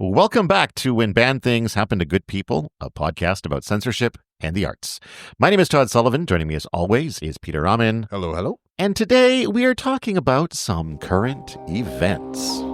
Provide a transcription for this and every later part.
Welcome back to When Bad Things Happen to Good People, a podcast about censorship and the arts. My name is Todd Sullivan. Joining me as always is Peter Ramin. Hello, hello. And today we are talking about some current events.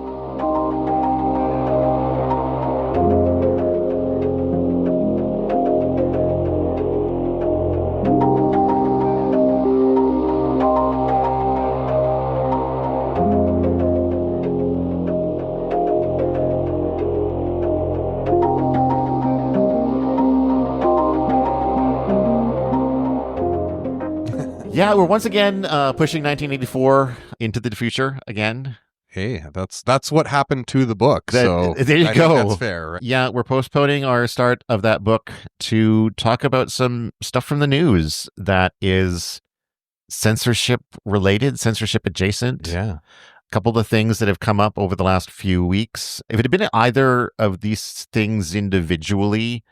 Yeah, we're once again pushing 1984 into the future again. Hey, that's what happened to the book. So there you I go. think that's fair. Right? Yeah, we're postponing our start of that book to talk about some stuff from the news that is censorship related, censorship adjacent. Yeah. A couple of things that have come up over the last few weeks. If it had been either of these things individually,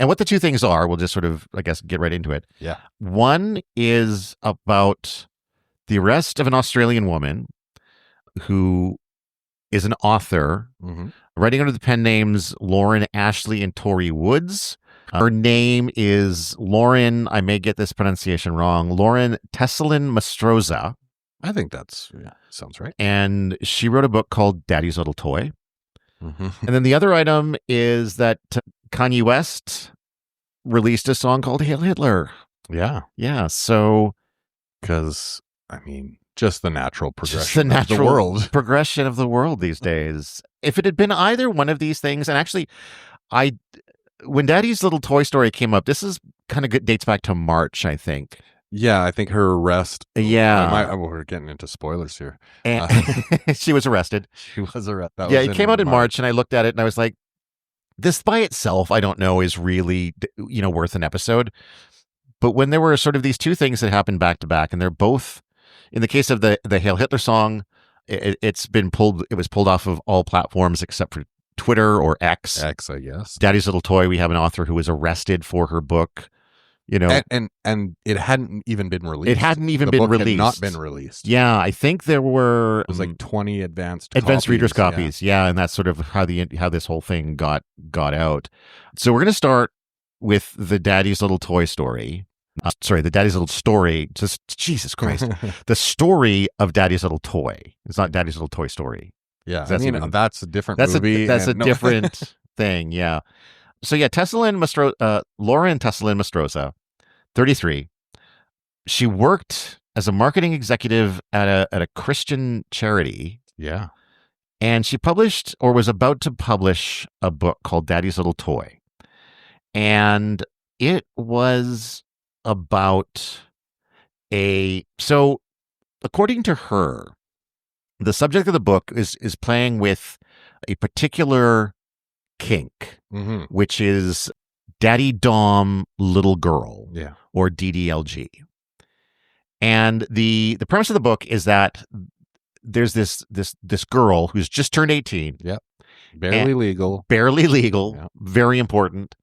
and what the two things are, we'll just sort of, I guess, get right into it. Yeah. One is about the arrest of an Australian woman who is an author, writing under the pen names Lauren Ashley and Tori Woods. Her name is Lauren, I may get this pronunciation wrong, Lauren Tesolin-Mastrosa. I think sounds right. And she wrote a book called Daddy's Little Toy. And then the other item is that Kanye West released a song called Heil Hitler. Yeah. Yeah. So, because, I mean, just the natural progression of the world. Progression of the world these days. If it had been either one of these things, and actually, when Daddy's Little Toy Story came up, this is kind of dates back to March, I think. Yeah, I think her arrest. Yeah. We're getting into spoilers here. And she was arrested. She was arrested. Yeah, it came out in March, and I looked at it, and I was like, this by itself, I don't know, is really, worth an episode. But when there were sort of these two things that happened back to back, and they're both, in the case of the Heil Hitler song, it was pulled off of all platforms except for Twitter or X. X, I guess. Daddy's Little Toy, we have an author who was arrested for her book. And it hadn't even been released. It hadn't even the been book released. Had not been released. Yeah, I think there were it was like 20 advanced readers copies. Yeah, and that's sort of how this whole thing got out. So we're going to start with the Daddy's Little Toy Story. The Daddy's Little Story. Just Jesus Christ, the story of Daddy's Little Toy. It's not Daddy's Little Toy Story. Yeah, that's a different movie. That's a different thing. Yeah. So yeah, Lauren Tesolin-Mastrosa, 33. She worked as a marketing executive at a Christian charity. Yeah. And she published, or was about to publish, a book called Daddy's Little Toy. And it was about so according to her, the subject of the book is playing with a particular kink, which is Daddy Dom Little Girl, or DDLG. And the premise of the book is that there's this girl who's just turned 18. Yep. Barely legal, yep. Very important.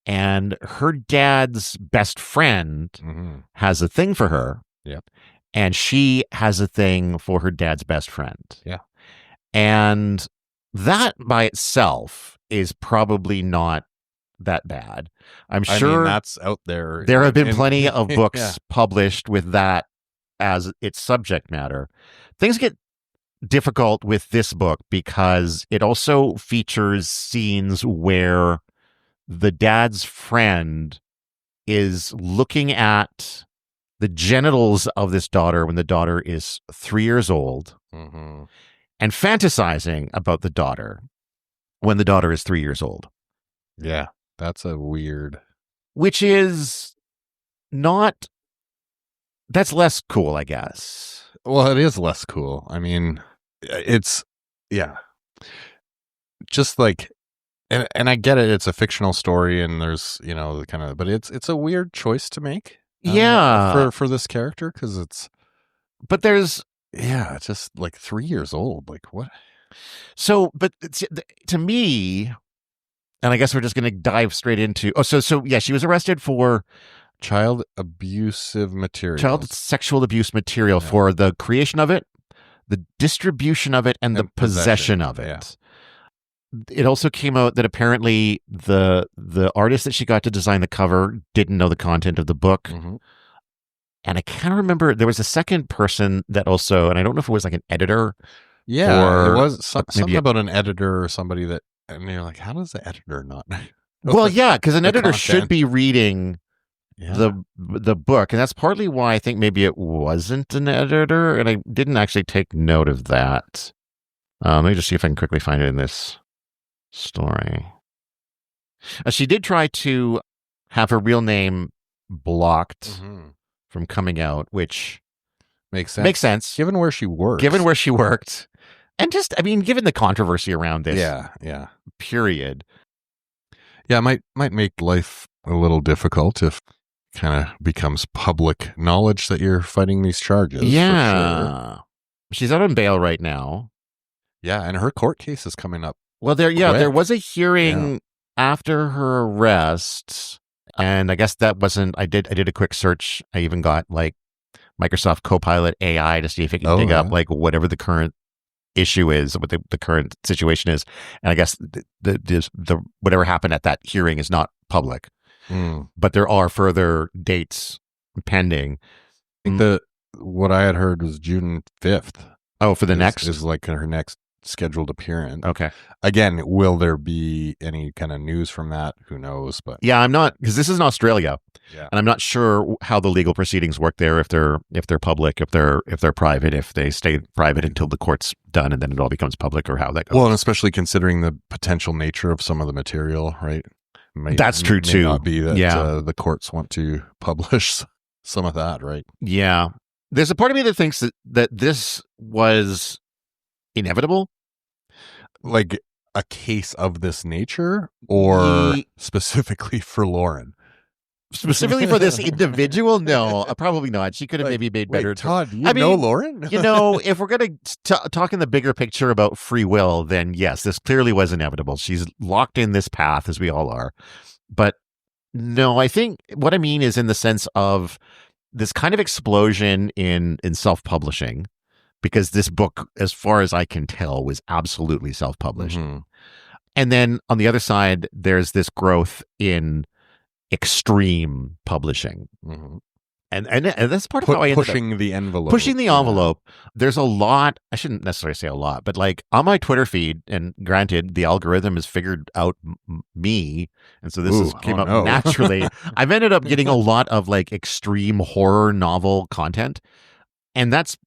And her dad's best friend has a thing for her. Yep. And she has a thing for her dad's best friend. Yeah. And that by itself is probably not that bad. I'm sure that's out there. There have been plenty of books published with that as its subject matter. Things get difficult with this book because it also features scenes where the dad's friend is looking at the genitals of this daughter when the daughter is 3 years old and fantasizing about the daughter when the daughter is 3 years old. Yeah, that's a weird. Which is not. That's less cool, I guess. Well, it is less cool. I mean, it's. Yeah. Just like. And I get it. It's a fictional story, and there's but it's a weird choice to make. For this character, because it's. But there's. Yeah, it's just like 3 years old. Like what? So, but to me, and I guess we're just going to dive straight into. Oh, so yeah, she was arrested for child abusive material, child sexual abuse material for the creation of it, the distribution of it, and the possession of it. it also came out that apparently the artist that she got to design the cover didn't know the content of the book. Mhm. And I can't remember. There was a second person that also, and I don't know if it was like an editor. Yeah, Or it was something maybe about an editor or somebody that, and you're like, how does the editor not know? Well, yeah, because an the editor should content? be reading Yeah. the book, and that's partly why I think maybe it wasn't an editor, and I didn't actually take note of that. Let me just see if I can quickly find it in this story. She did try to have her real name blocked Mhm. from coming out, which Makes sense. makes sense Given where she works. given where she worked, and just I mean, given the controversy around this Yeah. period. Yeah, it might make life a little difficult if kind of becomes public knowledge that you're fighting these charges. For sure. Yeah, she's out on bail right now. Yeah, and her court case is coming up. Well, there quick. was a hearing after her arrest, and I guess that wasn't. I did a quick search. I even got like Microsoft Copilot AI to see if it can dig up like whatever the current issue is, what the current situation is, and I guess the whatever happened at that hearing is not public, but there are further dates pending. I think what I had heard was June 5th. Oh, for the next is like her next scheduled appearance. Okay. Again, will there be any kind of news from that? Who knows? But yeah, I'm not, because this is in Australia, yeah, and I'm not sure how the legal proceedings work there. If they're public, if they're private, if they stay private until the court's done and then it all becomes public, or how that goes. Well, and especially considering the potential nature of some of the material, right? That's true too. Not be that the courts want to publish some of that, right? Yeah, there's a part of me that thinks that this was inevitable, like a case of this nature, or specifically for Lauren. Specifically for this individual? No, probably not. She could have maybe made better. Todd, you know Lauren? If we're going to talk in the bigger picture about free will, then yes, this clearly was inevitable. She's locked in this path, as we all are. But no, I think what I mean is in the sense of this kind of explosion in self-publishing, because this book, as far as I can tell, was absolutely self-published. Mm-hmm. And then on the other side, there's this growth in extreme publishing. Mm-hmm. And that's part of how I ended pushing the envelope. Pushing the envelope. Yeah. There's a lot, I shouldn't necessarily say a lot, but like on my Twitter feed, and granted, the algorithm has figured out me, and so this came up naturally. I've ended up getting a lot of like extreme horror novel content. And that's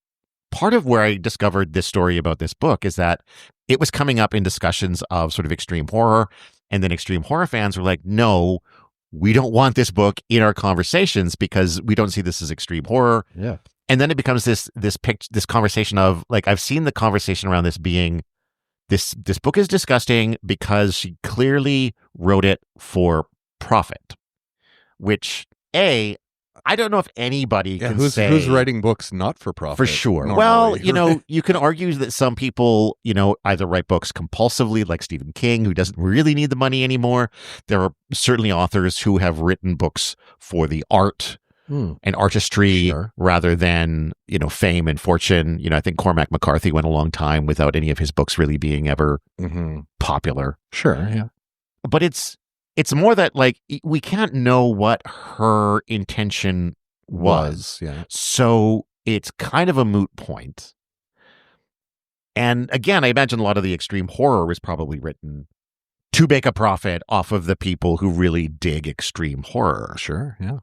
part of where I discovered this story about this book, is that it was coming up in discussions of sort of extreme horror. And then extreme horror fans were like, no, we don't want this book in our conversations because we don't see this as extreme horror. Yeah. And then it becomes this conversation of like, I've seen the conversation around this being this book is disgusting because she clearly wrote it for profit, which I don't know if anybody can say who's writing books not for profit. For sure. Normally. Well, you can argue that some people, either write books compulsively, like Stephen King, who doesn't really need the money anymore. There are certainly authors who have written books for the art and artistry rather than, fame and fortune. I think Cormac McCarthy went a long time without any of his books really being ever popular. Sure, yeah. But it's more that like we can't know what her intention was. Yeah. So it's kind of a moot point. And again, I imagine a lot of the extreme horror was probably written to make a profit off of the people who really dig extreme horror. Sure, yeah.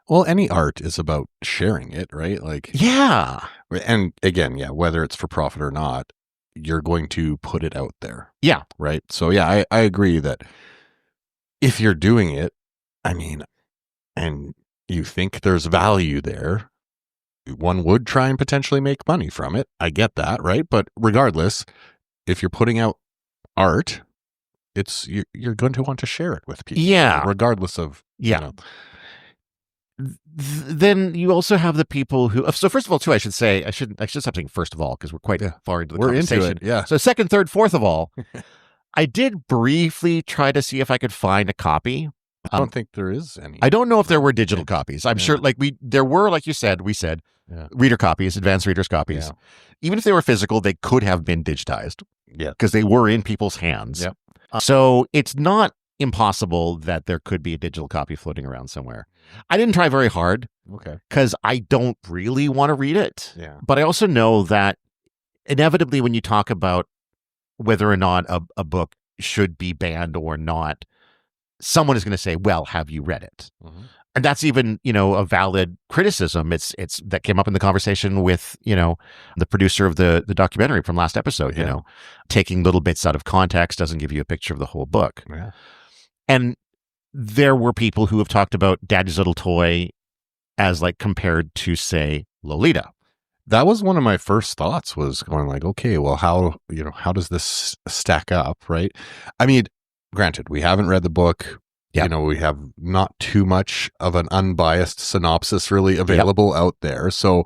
Well, any art is about sharing it, right? Like, yeah. And again, whether it's for profit or not, you're going to put it out there. Yeah. Right. So yeah, I agree that if you're doing it, I mean, and you think there's value there, one would try and potentially make money from it. I get that, right? But regardless, if you're putting out art, you're going to want to share it with people. Yeah. Regardless of, Then you also have the people who. So first of all, too, I should stop saying first of all because we're quite far into the conversation. Into it, yeah. So second, third, fourth of all, I did briefly try to see if I could find a copy. I don't think there is any. I don't know if there were digital copies. I'm sure, there were, like you said, we said, reader copies, advanced readers copies. Yeah. Even if they were physical, they could have been digitized. Yeah. because they were in people's hands. Yep. So it's not impossible that there could be a digital copy floating around somewhere. I didn't try very hard Okay. because I don't really want to read it. Yeah. But I also know that inevitably when you talk about whether or not a book should be banned or not, someone is going to say, well, have you read it? Mm-hmm. And that's even, a valid criticism. It's that came up in the conversation with, the producer of the documentary from last episode, taking little bits out of context doesn't give you a picture of the whole book. Yeah. And there were people who have talked about Daddy's Little Toy as like compared to, say, Lolita. That was one of my first thoughts, was going like, okay, well, how does this stack up? Right. I mean, granted, we haven't read the book. Yep. We have not too much of an unbiased synopsis really available out there. So,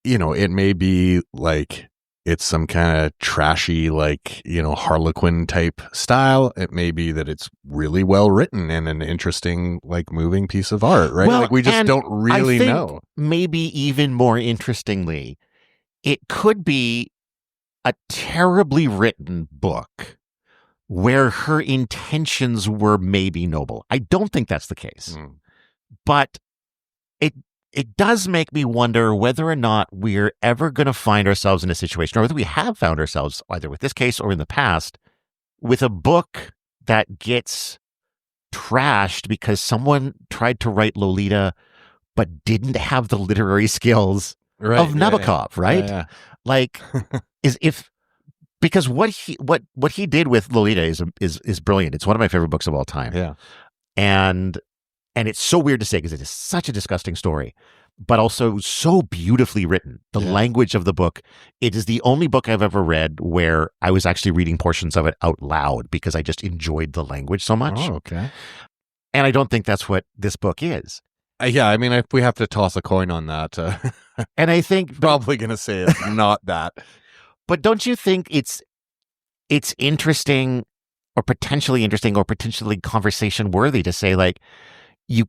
it may be like it's some kind of trashy, like, Harlequin type style. It may be that it's really well written and an interesting, like, moving piece of art, right? Well, like, we just don't really know. Maybe even more interestingly, it could be a terribly written book where her intentions were maybe noble. I don't think that's the case. But it does make me wonder whether or not we're ever going to find ourselves in a situation, or whether we have found ourselves either with this case or in the past, with a book that gets trashed because someone tried to write Lolita but didn't have the literary skills of Nabokov, right? Yeah. Like, because what he did with Lolita is brilliant. It's one of my favorite books of all time. Yeah. And it's so weird to say because it is such a disgusting story, but also so beautifully written. The language of the book, it is the only book I've ever read where I was actually reading portions of it out loud because I just enjoyed the language so much. Oh, okay. And I don't think that's what this book is. Yeah, I mean, if we have to toss a coin on that, and I think probably going to say it's not that. But don't you think it's interesting or potentially conversation worthy to say, like, you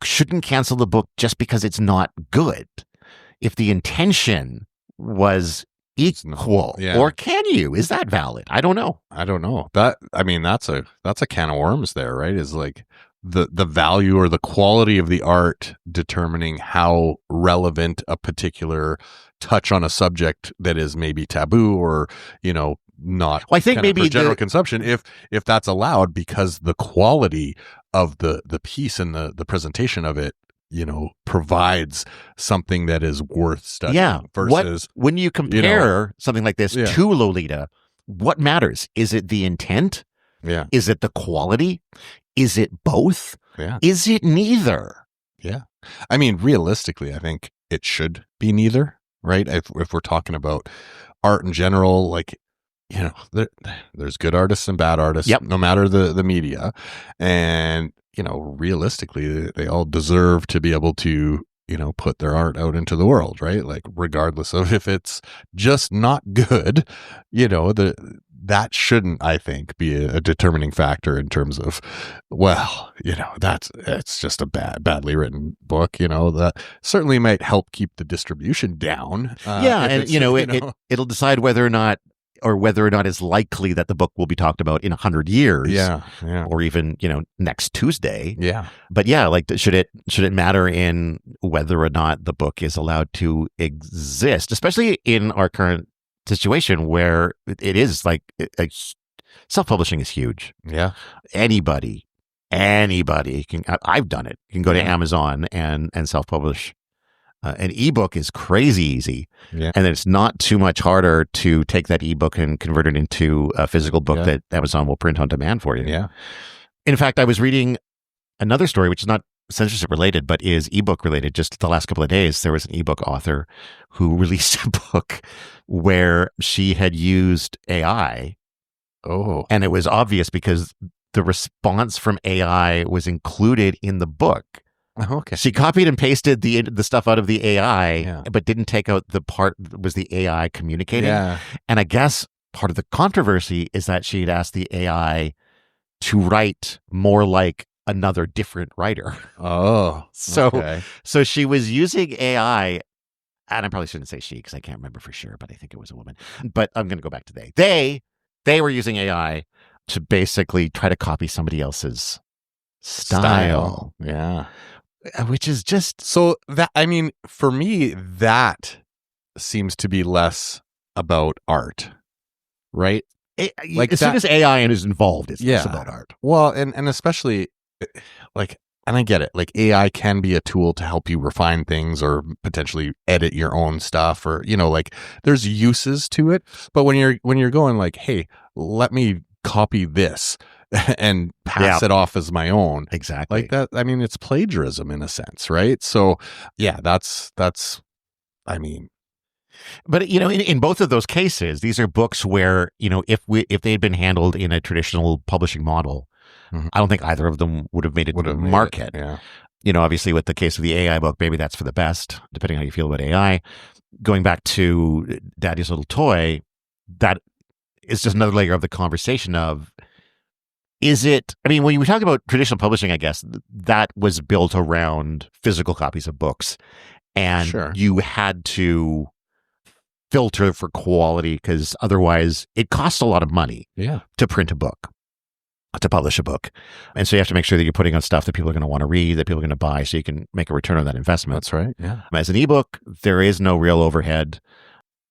shouldn't cancel the book just because it's not good if the intention was equal, or can you? Is that valid? I don't know. That's a can of worms there, right? Is like the value or the quality of the art determining how relevant a particular touch on a subject that is maybe taboo or, not, well, I think maybe for general consumption, if that's allowed, because the quality of the piece and the presentation of it, provides something that is worth studying. Yeah. Versus when you compare something like this to Lolita, what matters? Is it the intent? Yeah. Is it the quality? Is it both? Yeah. Is it neither? Yeah. I mean, realistically, I think it should be neither, right? If we're talking about art in general, like, there's good artists and bad artists, no matter the media. And, realistically, they all deserve to be able to, put their art out into the world, right? Like, regardless of if it's just not good, that shouldn't, I think, be a determining factor in terms of, well, it's just a badly written book, that certainly might help keep the distribution down. And, it'll decide whether or not it's likely that the book will be talked about in 100 years. Yeah. Or even, next Tuesday. Yeah. But should it matter in whether or not the book is allowed to exist, especially in our current situation where it is like self-publishing is huge. Yeah. Anybody can, I've done it. You can go to Amazon and self-publish. An ebook is crazy easy. Yeah. And it's not too much harder to take that ebook and convert it into a physical book that Amazon will print on demand for you. Yeah. In fact, I was reading another story, which is not censorship related, but is ebook related. Just the last couple of days, there was an ebook author who released a book where she had used AI. Oh. And it was obvious because the response from AI was included in the book. Okay. She copied and pasted the stuff out of the AI, but didn't take out the part that was the AI communicating. Yeah. And I guess part of the controversy is that she'd asked the AI to write more like another different writer. Oh. So she was using AI and I probably shouldn't say she because I can't remember for sure, but I think it was a woman. But I'm going to go back to they. They were using AI to basically try to copy somebody else's style. Yeah. Which is just... So that, I mean, for me, that seems to be less about art, right? Like as soon as AI is involved, it's less about art. Well, and especially like, and I get it, like AI can be a tool to help you refine things or potentially edit your own stuff, or, you know, like there's uses to it. But when you're going like, hey, let me copy this and pass it off as my own. Exactly. Like that. I mean, it's plagiarism in a sense, right? So yeah, that's, I mean, but you know, in both of those cases, these are books where, you know, if they had been handled in a traditional publishing model, I don't think either of them would have made it to the market. Yeah. You know, obviously with the case of the AI book, maybe that's for the best, depending on how you feel about AI. Going back to Daddy's Little Toy, that is just another layer of the conversation of, is it, I mean, when we talk about traditional publishing, I guess that was built around physical copies of books, and you had to filter for quality because otherwise it costs a lot of money to print a book, to publish a book. And so you have to make sure that you're putting on stuff that people are going to want to read, that people are going to buy, so you can make a return on that investment. That's right. Yeah. As an ebook, there is no real overhead.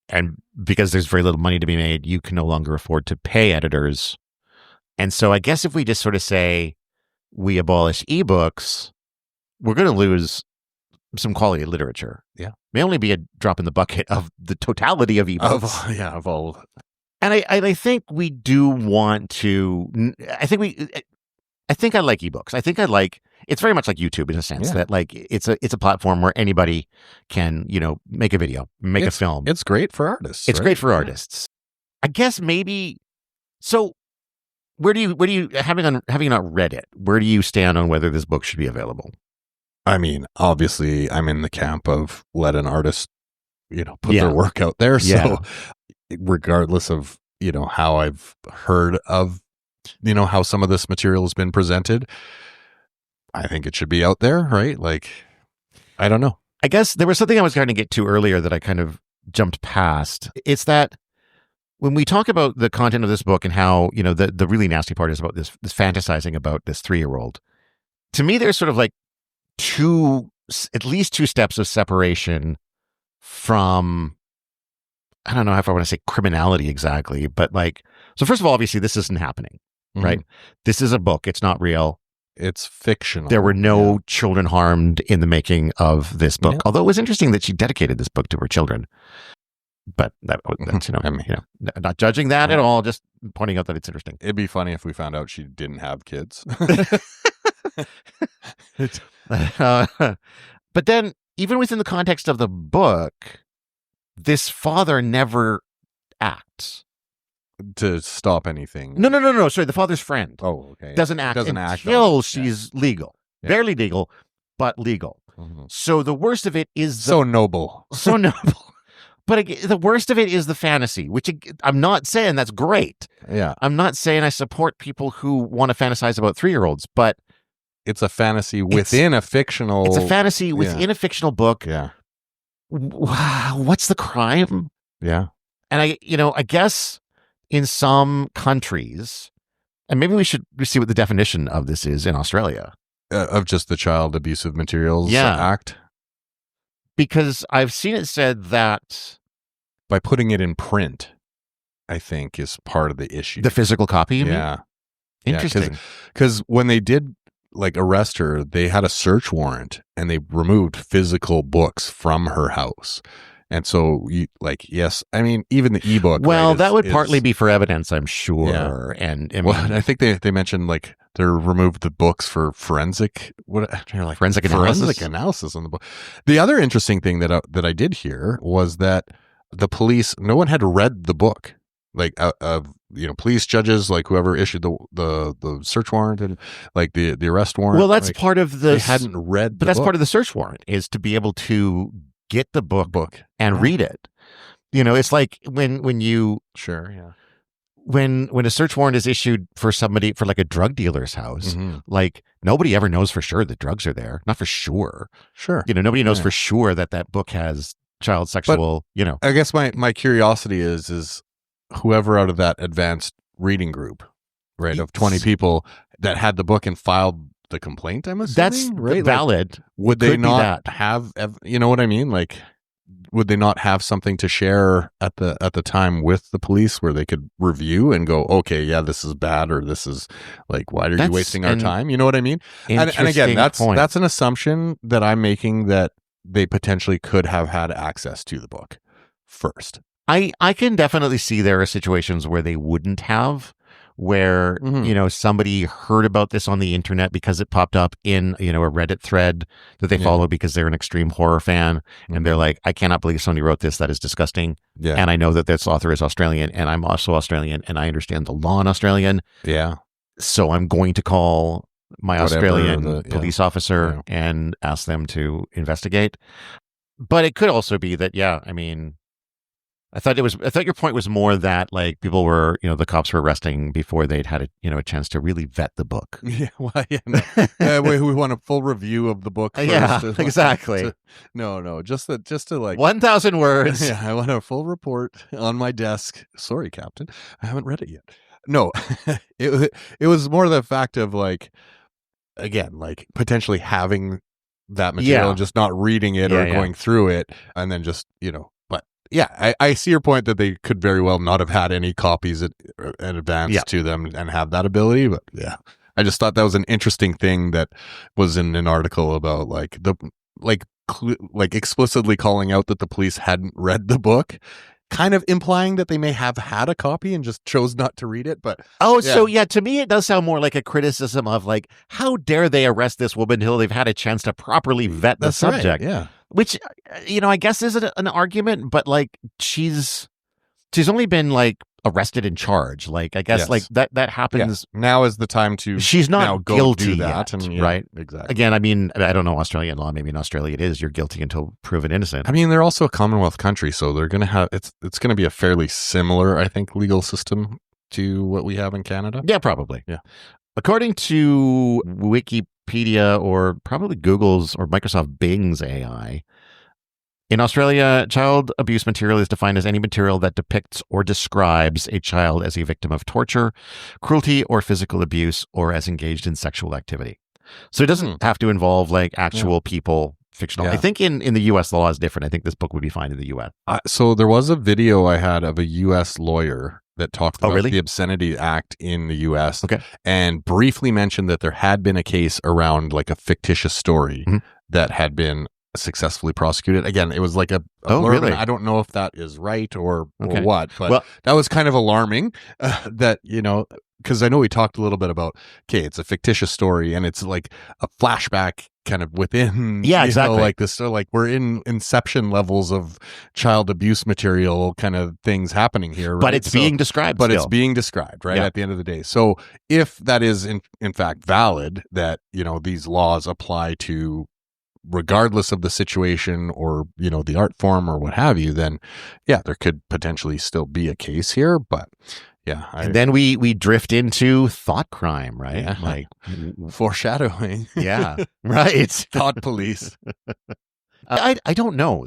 And because there's very little money to be made, you can no longer afford to pay editors. And so I guess if we just sort of say we abolish ebooks, we're going to lose some quality literature. Yeah. May only be a drop in the bucket of the totality of ebooks. Of all. And I think we do want to, I think I like ebooks. I think it's very much like YouTube in a sense that like it's a platform where anybody can, you know, make a video, make a film. It's great for artists. It's great for artists. I guess maybe, so where do you, having not read it, where do you stand on whether this book should be available? I mean, obviously, I'm in the camp of let an artist, you know, put their work out there. So regardless of, you know, how I've heard of, you know, how some of this material has been presented, I think it should be out there, right? Like, I don't know. I guess there was something I was trying to get to earlier that I kind of jumped past. It's that when we talk about the content of this book and how, you know, the really nasty part is about this fantasizing about this 3-year-old, to me, there's sort of like at least two steps of separation from, I don't know if I want to say criminality exactly, but like, so first of all, obviously this isn't happening, right? This is a book. It's not real. It's fictional. There were no children harmed in the making of this book. Although it was interesting that she dedicated this book to her children. But that's, you know, I mean, you know, not judging that at all, just pointing out that it's interesting. It'd be funny if we found out she didn't have kids. But then, even within the context of the book, this father never acts to stop anything. No. Sorry, the father's friend. Oh, okay. Doesn't act until she's legal, barely legal, but legal. So the worst of it is so noble. But the worst of it is the fantasy, which I'm not saying that's great. Yeah, I'm not saying I support people who want to fantasize about 3-year-olds, but it's a fantasy within a fictional. It's a fantasy within a fictional book. Yeah. What's the crime? Yeah. And I guess in some countries, and maybe we should see what the definition of this is in Australia. Of just the Child Abusive Materials Act? Because I've seen it said that by putting it in print, I think is part of the issue. The physical copy, you mean? Yeah. Interesting. Because when they did like arrest her, they had a search warrant and they removed physical books from her house. And so yes, I mean, even the ebook. Well, right, that would partly be for evidence, I'm sure. Yeah. And I think they mentioned like they removed the books for forensic analysis on the book. The other interesting thing that I did hear was that the police, no one had read the book. Like police, judges, like whoever issued the search warrant and like the arrest warrant. Well, that's part of the. They hadn't read, but that's part of the search warrant is to be able to get the book and read it. You know, it's like when you when a search warrant is issued for somebody for like a drug dealer's house, like nobody ever knows for sure that drugs are there. Not for sure. Sure. You know, nobody knows for sure that book has child sexual, I guess my curiosity is whoever out of that advanced reading group, right, of 20 people that had the book and filed the complaint, I'm assuming, that's right? valid. Would they not have, you know what I mean? Like, would they not have something to share at the time with the police where they could review and go, okay, yeah, this is bad, or this is like, why are you wasting our time? You know what I mean? And again, that's an assumption that I'm making, that they potentially could have had access to the book first. I can definitely see there are situations where they wouldn't have, where, somebody heard about this on the internet because it popped up in, a Reddit thread that they follow because they're an extreme horror fan. And they're like, I cannot believe somebody wrote this. That is disgusting. Yeah. And I know that this author is Australian, and I'm also Australian, and I understand the law in Australian. Yeah. So I'm going to call my Australian police officer and ask them to investigate. But it could also be that, I thought your point was more that, like, people were, the cops were arresting before they'd had a chance to really vet the book. Yeah, well, we want a full review of the book first. Yeah, exactly. Just to like 1,000 words. Yeah, I want a full report on my desk. Sorry, Captain, I haven't read it yet. No, it was more the fact of, like, again, like, potentially having that material and just not reading it or going through it, and then just, but yeah, I see your point that they could very well not have had any copies in advance to them and have that ability. But yeah, I just thought that was an interesting thing that was in an article about, like, explicitly calling out that the police hadn't read the book, kind of implying that they may have had a copy and just chose not to read it. But to me it does sound more like a criticism of, like, how dare they arrest this woman until they've had a chance to properly vet the subject. Right, yeah. Which, I guess is an argument, but, like, she's only been, like, arrested and charged. Like, I guess like that happens. Yeah. Now is the time to. She's not guilty do that, yet, right? Exactly. Again, I mean, I don't know Australian law. Maybe in Australia it is you're guilty until proven innocent. I mean, they're also a Commonwealth country, so they're going to have it's going to be a fairly similar, I think, legal system to what we have in Canada. Yeah, probably. Yeah. According to Wikipedia, or probably Google's or Microsoft Bing's AI, in Australia, child abuse material is defined as any material that depicts or describes a child as a victim of torture, cruelty, or physical abuse, or as engaged in sexual activity. So it doesn't have to involve, like, actual people, fictional. I think in the U.S. the law is different. I think this book would be fine in the U.S. So there was a video I had of a U.S. lawyer that talked about the Obscenity Act in the U.S. And briefly mentioned that there had been a case around, like, a fictitious story that had been successfully prosecuted. Again, it was like a blurb, really? I don't know if that is right or what, but that was kind of alarming that, because I know we talked a little bit about, it's a fictitious story and it's like a flashback kind of within, exactly. Like this, so like we're in Inception levels of child abuse material kind of things happening here, right? But it's being described. But it's being described, right? At the end of the day. So if that is in fact valid, that, these laws apply to regardless of the situation or, the art form or what have you, then there could potentially still be a case here. But and then we drift into thought crime, right? Yeah. Like foreshadowing. Yeah, right. Thought police. I don't know.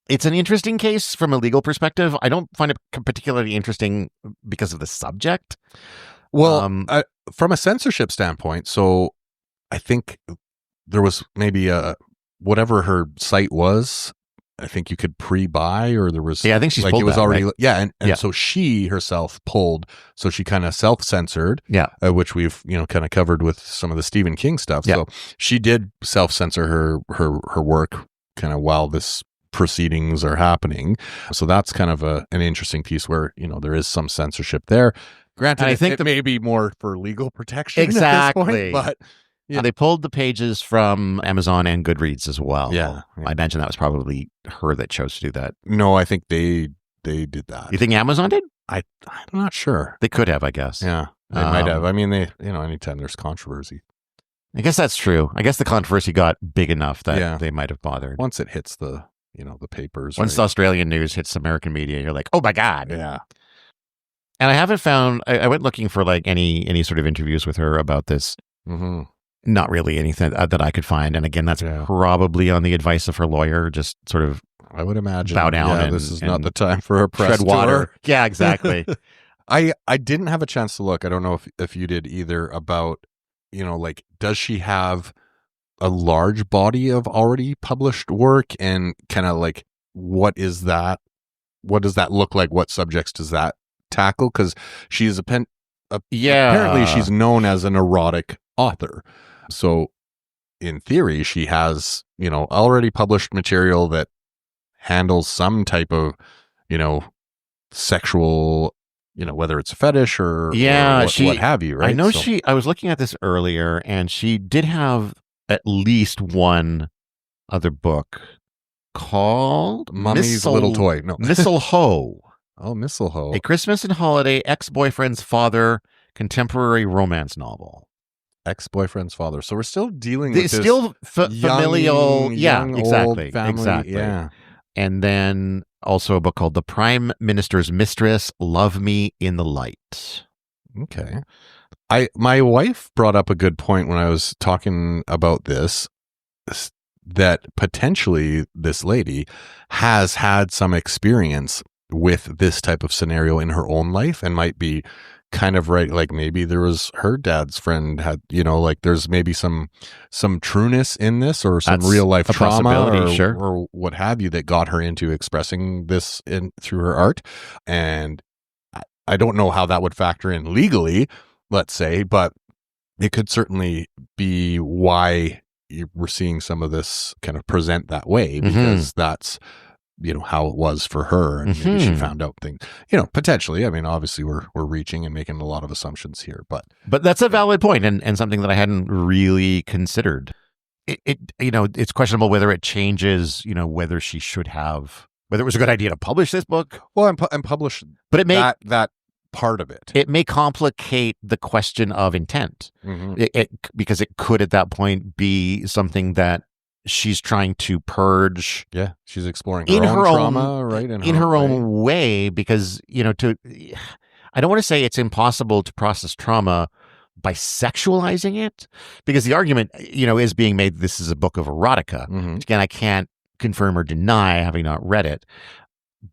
It's an interesting case from a legal perspective. I don't find it particularly interesting because of the subject. Well, from a censorship standpoint, so I think there was maybe whatever her site was, I think you could pre-buy, or there was I think she's pulled it was that, already right? and so she herself pulled, so she kind of self-censored, which we've kind of covered with some of the Stephen King stuff. So she did self-censor her work kind of while this proceedings are happening. So that's kind of an interesting piece where there is some censorship there. Granted, I think it may be more for legal protection exactly at this point, but they pulled the pages from Amazon and Goodreads as well. Yeah. I imagine that was probably her that chose to do that. No, I think they did that. You think Amazon did? I'm not sure. They could have, I guess. Yeah, they might have. I mean, they anytime there's controversy. I guess that's true. I guess the controversy got big enough that they might have bothered. Once it hits the the papers. Once the Australian news hits American media, you're like, oh my God. Yeah. And I haven't found. I went looking for, like, any sort of interviews with her about this. Mm-hmm. Not really anything that I could find. And again, that's probably on the advice of her lawyer, just sort of, I would imagine, bow down. Yeah, this is not the time for a press tread water. tour. Yeah, exactly. I didn't have a chance to look. I don't know if you did either, about, like, does she have a large body of already published work, and kind of like, what is that? What does that look like? What subjects does that tackle? Because she's apparently she's known as an erotic author. So in theory, she has, already published material that handles some type of, sexual, whether it's a fetish or what have you, right? I know I was looking at this earlier, and she did have at least one other book called Mummy's Little Toy. No. Mistletoe. Oh, Mistletoe. A Christmas and Holiday Ex-Boyfriend's Father contemporary romance novel. Ex-boyfriend's father. So we're still dealing with this familial. young exactly. old family. Exactly. Yeah. And then also a book called The Prime Minister's Mistress, Love Me in the Light. Okay. My wife brought up a good point when I was talking about this, that potentially this lady has had some experience with this type of scenario in her own life, and might be kind of right. Like, maybe there was her dad's friend had, like, there's maybe some trueness in this, or some real life trauma, or what have you, that got her into expressing this through her art. And I don't know how that would factor in legally, let's say, but it could certainly be why we're seeing some of this kind of present that way, because that's, how it was for her, and maybe she found out things, potentially. I mean, obviously we're reaching and making a lot of assumptions here, but that's a valid point, and something that I hadn't really considered. It's questionable whether it changes, whether she should have, whether it was a good idea to publish this book. Well, and publish, but it may that part of it. It may complicate the question of intent, because it could at that point be something that she's trying to purge. Yeah, she's exploring her own trauma, right? In her own way, because, I don't want to say it's impossible to process trauma by sexualizing it, because the argument, is being made this is a book of erotica. Which, again, I can't confirm or deny, having not read it.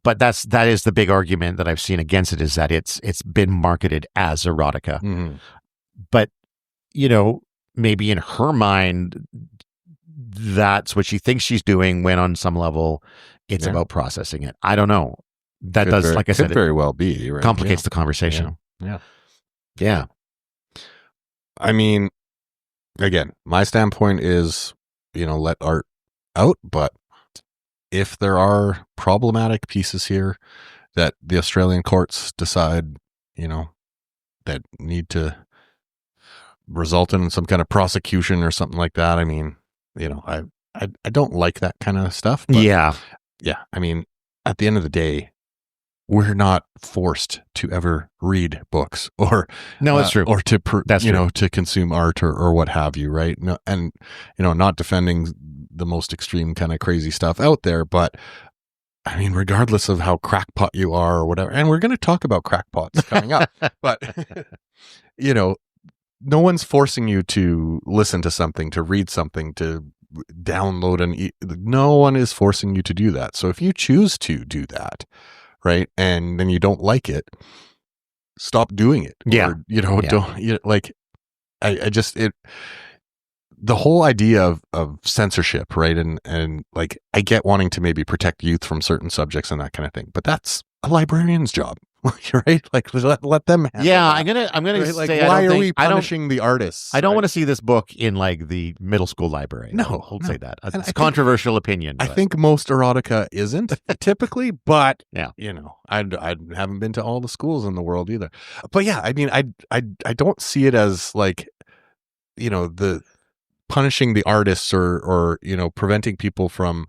But that is the big argument that I've seen against it, is that it's been marketed as erotica. But, maybe in her mind, that's what she thinks she's doing, when on some level it's about processing it. I don't know. That could does, like I said, could very well be, right? Complicates the conversation. Yeah. I mean, again, my standpoint is, let art out, but if there are problematic pieces here that the Australian courts decide, that need to result in some kind of prosecution or something like that, I mean, I don't like that kind of stuff. But yeah. I mean, at the end of the day, we're not forced to ever read books, or that's true, or to to consume art, or what have you, right? No, and not defending the most extreme kind of crazy stuff out there, but I mean, regardless of how crackpot you are or whatever, and we're going to talk about crackpots coming up, but no one's forcing you to listen to something, to read something, to download no one is forcing you to do that. So if you choose to do that, right, and then you don't like it, stop doing it. Yeah. Or, don't, I just, the whole idea of censorship, right? And like, I get wanting to maybe protect youth from certain subjects and that kind of thing, but that's a librarian's job. Right? Like, let them have I'm gonna right? Like, say, why are we punishing the artists? I don't want to see this book in, like, the middle school library. I'll say that. It's a controversial opinion. I think most erotica isn't typically, but yeah, I haven't been to all the schools in the world either. But yeah, I mean, I don't see it as, like, the punishing the artists, or preventing people from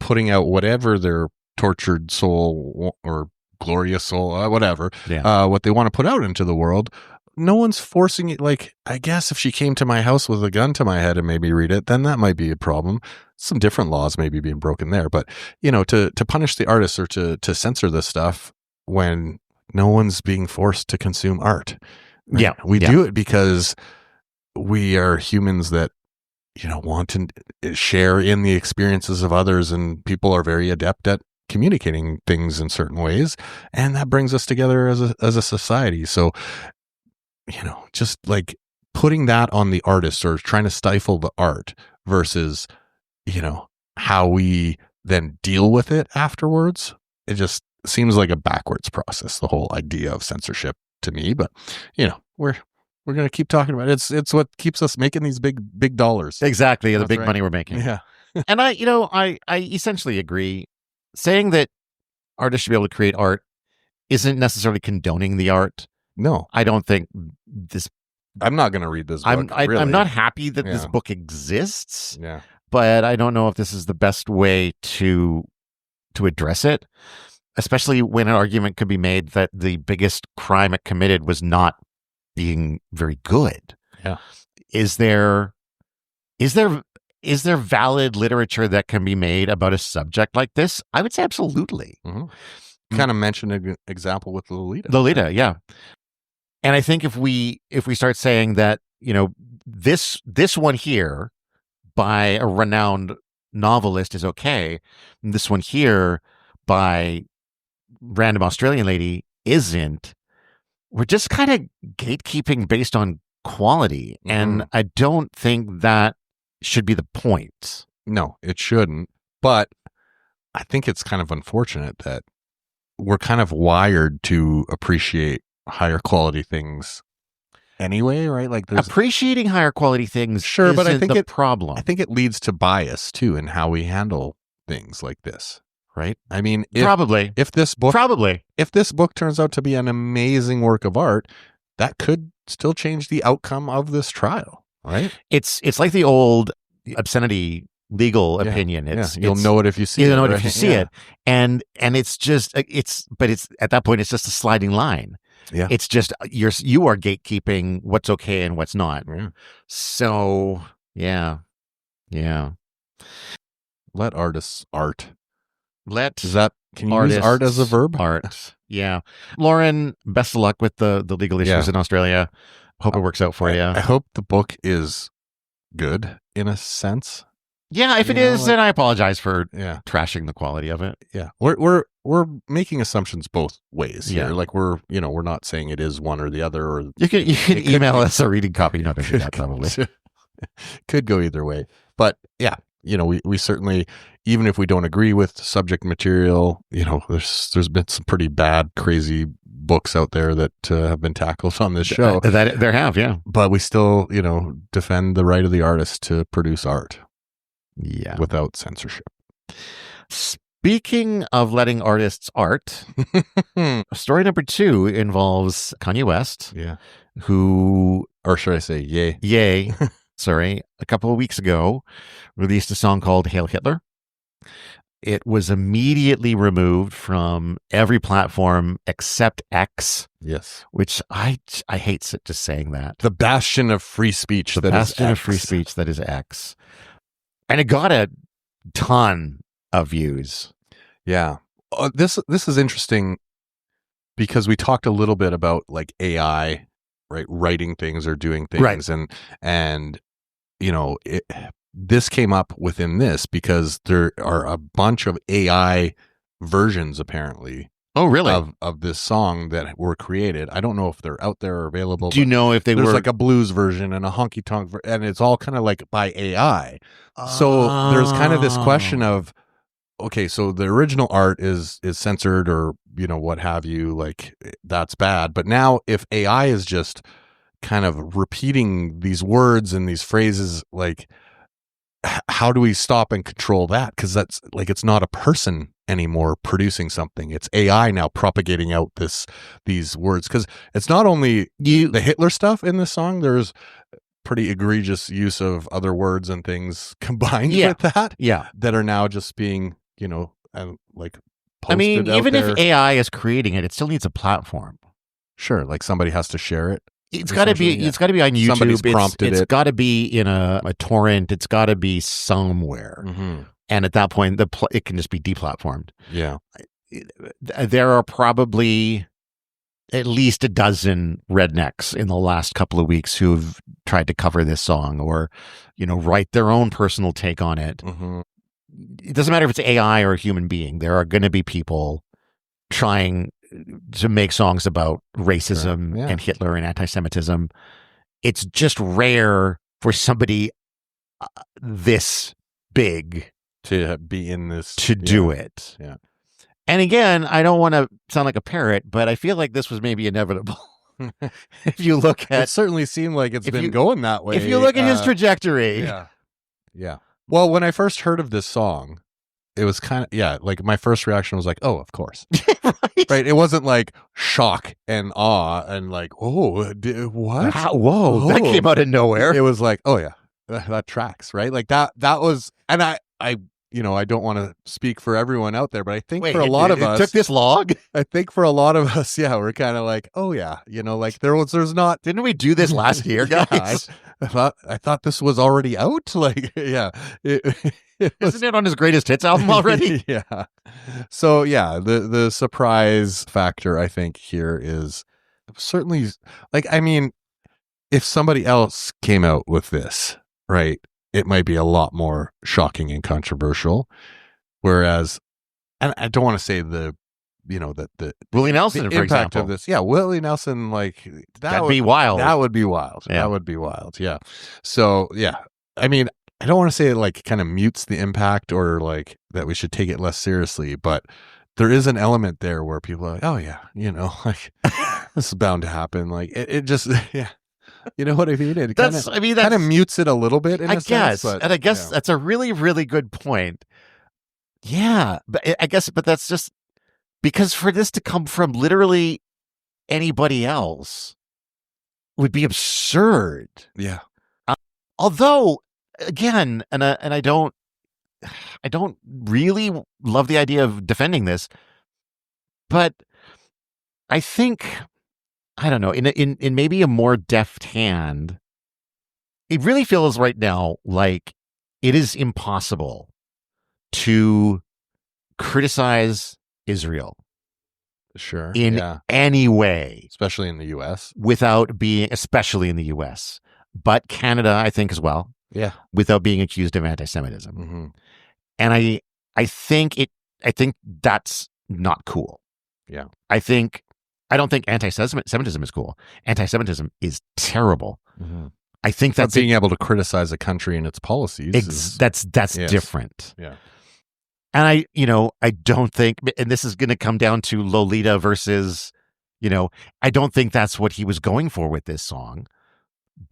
putting out whatever their tortured soul or glorious soul, whatever, what they want to put out into the world. No one's forcing it. Like, I guess if she came to my house with a gun to my head and made me read it, then that might be a problem. Some different laws may be being broken there, but to punish the artists, or to censor this stuff, when no one's being forced to consume art. Right? We do it because we are humans that, want to share in the experiences of others, and people are very adept at communicating things in certain ways, and that brings us together as a society. So, just like putting that on the artist or trying to stifle the art versus, how we then deal with it afterwards, it just seems like a backwards process, the whole idea of censorship to me. But, we're going to keep talking about it. It's what keeps us making these big dollars. Exactly. That's The big right. money we're making. Yeah. And I essentially agree. Saying that artists should be able to create art isn't necessarily condoning the art. No, I don't think this. I'm not going to read this book. I'm not happy that this book exists. Yeah. But I don't know if this is the best way to address it, especially when an argument could be made that the biggest crime it committed was not being very good. Yeah. Is there valid literature that can be made about a subject like this? I would say absolutely. Mm-hmm. Kind of mentioned an example with Lolita. Lolita, yeah. And I think if we start saying that, this one here by a renowned novelist is okay, and this one here by random Australian lady isn't, we're just kind of gatekeeping based on quality. Mm-hmm. And I don't think that should be the point. No, it shouldn't. But I think it's kind of unfortunate that we're kind of wired to appreciate higher quality things anyway, right? Like appreciating higher quality things. Sure, but I think the problem. I think it leads to bias too in how we handle things like this. Right? I mean, if this book turns out to be an amazing work of art, that could still change the outcome of this trial, right? It's like the old obscenity legal opinion. You'll know it if you see it. You'll know it if you see it. And it's just but it's at that point it's just a sliding line. Yeah. It's just you are gatekeeping what's okay and what's not. Yeah. So, yeah. Let artists art. Can you use art as a verb? Art. Yeah. Lauren, best of luck with the legal issues in Australia. Hope it works out for you. I hope the book is good in a sense. Yeah, if it is, then I apologize for trashing the quality of it. Yeah. We're making assumptions both ways here. Like we're not saying it is one or the other, or you can email us a reading copy. You're not going to do that probably. Could go either way. But yeah, we certainly, even if we don't agree with subject material, there's been some pretty bad, crazy books out there that have been tackled on this show. That there have, yeah. But we still, defend the right of the artist to produce art. Yeah. Without censorship. Speaking of letting artists art, story number 2 involves Kanye West. Yeah. Who, or should I say Ye, sorry, a couple of weeks ago, released a song called Heil Hitler. It was immediately removed from every platform except X. Yes. Which I hate just saying that. The bastion of free speech. That is X. And it got a ton of views. Yeah. This is interesting because we talked a little bit about like AI, right? Writing things or doing things. Right. And this came up within this because there are a bunch of AI versions apparently. Oh, really? Of this song that were created. I don't know if they're out there or available. Do you know if they were? There's like a blues version and a honky tonk, and it's all kind of like by AI. So there's kind of this question of, okay, so the original art is censored or what have you, like that's bad. But now if AI is just kind of repeating these words and these phrases, like how do we stop and control that? Because that's like it's not a person anymore producing something. It's AI now propagating out these words, because it's not only the Hitler stuff in this song. There's pretty egregious use of other words and things combined with that that are now just being like posted. I mean, out even there. if AI is creating it still needs a platform. Sure, like somebody has to share it. It's got to be. It's got to be on YouTube. Somebody's prompted it's got to be in a torrent. It's got to be somewhere. Mm-hmm. And at that point, it can just be deplatformed. Yeah, there are probably at least a dozen rednecks in the last couple of weeks who've tried to cover this song or, write their own personal take on it. Mm-hmm. It doesn't matter if it's AI or a human being. There are going to be people trying to make songs about racism and Hitler and anti-Semitism. It's just rare for somebody this big to be in this, to do it. Yeah. And again, I don't want to sound like a parrot, but I feel like this was maybe inevitable. If you look at, it certainly seemed like it's been going that way. If you look at his trajectory. Yeah. Well, when I first heard of this song, it was kind of, like my first reaction was like, oh, of course. Right. It wasn't like shock and awe and like, oh, what? Whoa, that came out of nowhere. It was like, oh yeah, that tracks, right? Like that was, and I don't want to speak for everyone out there, but I think for a lot of us, it took this long. I think for a lot of us, we're kind of like, oh yeah, like there's not. Didn't we do this last year, guys? I thought this was already out. Like, isn't it on his greatest hits album already? Yeah. So the surprise factor I think here is certainly like, I mean, if somebody else came out with this, right, it might be a lot more shocking and controversial. Whereas, and I don't want to say the Willie Nelson, for example, of this. Yeah, Willie Nelson, like that'd be wild. That would be wild. Yeah. That would be wild. Yeah. So I mean, I don't want to say it like kind of mutes the impact or like that we should take it less seriously, but there is an element there where people are like, oh yeah, like this is bound to happen. Like it just You know what I mean? It kind of mutes it a little bit in a sense. But, and I guess that's a really, really good point. Yeah, but but that's just because for this to come from literally anybody else would be absurd. Yeah. Although, again, and I don't really love the idea of defending this, but I think, I don't know, in maybe a more deft hand, it really feels right now like it is impossible to criticize Israel in any way, especially in the U.S. without being, especially in the U.S., but Canada, I think, as well. Yeah, without being accused of anti-Semitism. Mm-hmm. And I think that's not cool. Yeah, I don't think anti-Semitism is cool. Anti-Semitism is terrible. Mm-hmm. I think that's being able to criticize a country and its policies. That's different. Yeah. And I don't think, and this is going to come down to Lolita versus, I don't think that's what he was going for with this song,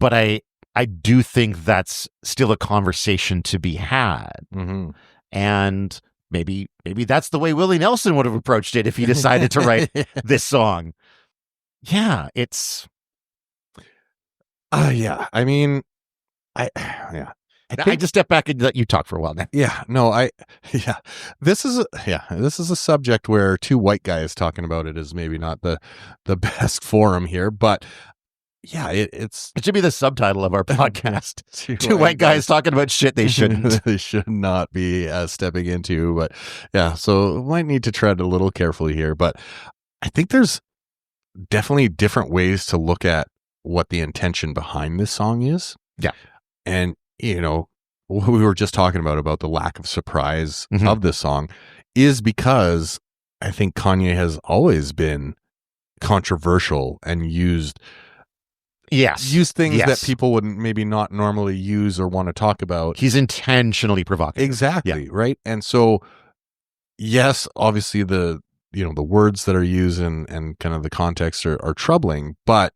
but I do think that's still a conversation to be had. Mm-hmm. And maybe that's the way Willie Nelson would have approached it if he decided to write this song. Yeah, it's. I mean, I just step back and let you talk for a while now. Yeah, no, this is a subject where two white guys talking about it is maybe not the best forum here, but yeah, it should be the subtitle of our podcast. Two white guys talking about shit they shouldn't. They should not be stepping into, but yeah, so might need to tread a little carefully here, but I think there's definitely different ways to look at what the intention behind this song is. Yeah. And what we were just talking about the lack of surprise Mm-hmm. of this song is because I think Kanye has always been controversial and used things that people wouldn't maybe not normally use or want to talk about. He's intentionally provocative. Exactly. Yeah. Right. And so, yes, obviously the words that are used and kind of the context are troubling, but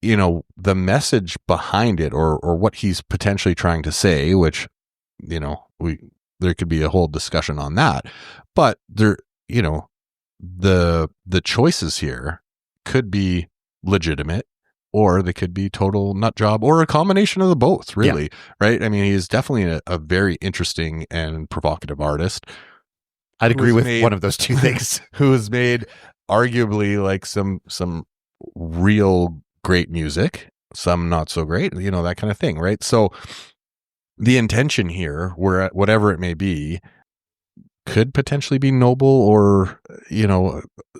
the message behind it or what he's potentially trying to say, which, there could be a whole discussion on that, but there, the choices here could be legitimate or they could be total nut job or a combination of the both, really. Yeah. Right. I mean, he is definitely a very interesting and provocative artist. I'd agree with one of those two things. Who has made arguably like some real great music, some not so great, that kind of thing, right? So the intention here, whatever it may be, could potentially be noble or,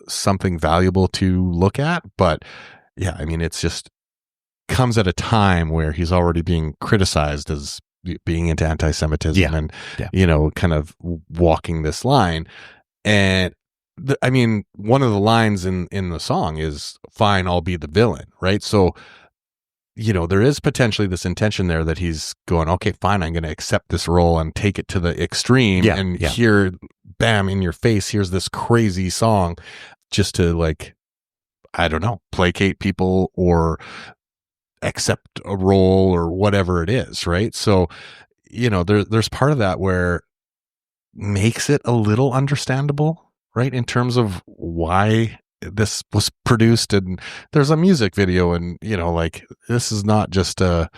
something valuable to look at. But yeah, I mean, it's just, comes at a time where he's already being criticized as being into anti-Semitism and, kind of walking this line. And I mean, one of the lines in the song is, "Fine, I'll be the villain," right? So, there is potentially this intention there that he's going, okay, fine, I'm going to accept this role and take it to the extreme. Here, bam, in your face, here's this crazy song just to, like, I don't know, placate people or accept a role or whatever it is, right? So, there's part of that where makes it a little understandable, right, in terms of why this was produced. And there's a music video, and like, this is not just a